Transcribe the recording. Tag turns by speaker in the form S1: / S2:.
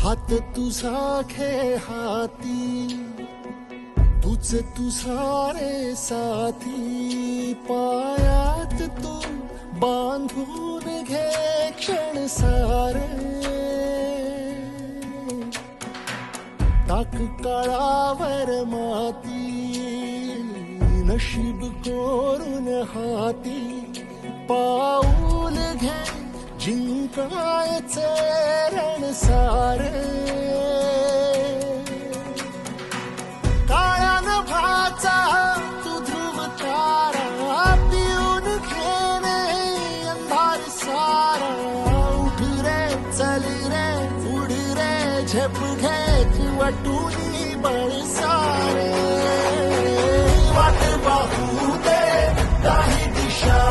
S1: हात तुझा खेळ हाती, तूच तुझारे साथी. पायात तू बांधून घे क्षण सारे, टाक काळावर माती. नशीब कोरून हाती, पाऊल घे जिंकायचे रण सारे. काळ्या नभाचा तू ध्रुव तारा, पिऊन घेणे अंधार सारा. उठ रे चल रे उड रे, झेप घे वाटून बळ सारे. वाट पाहू दे काही दिशा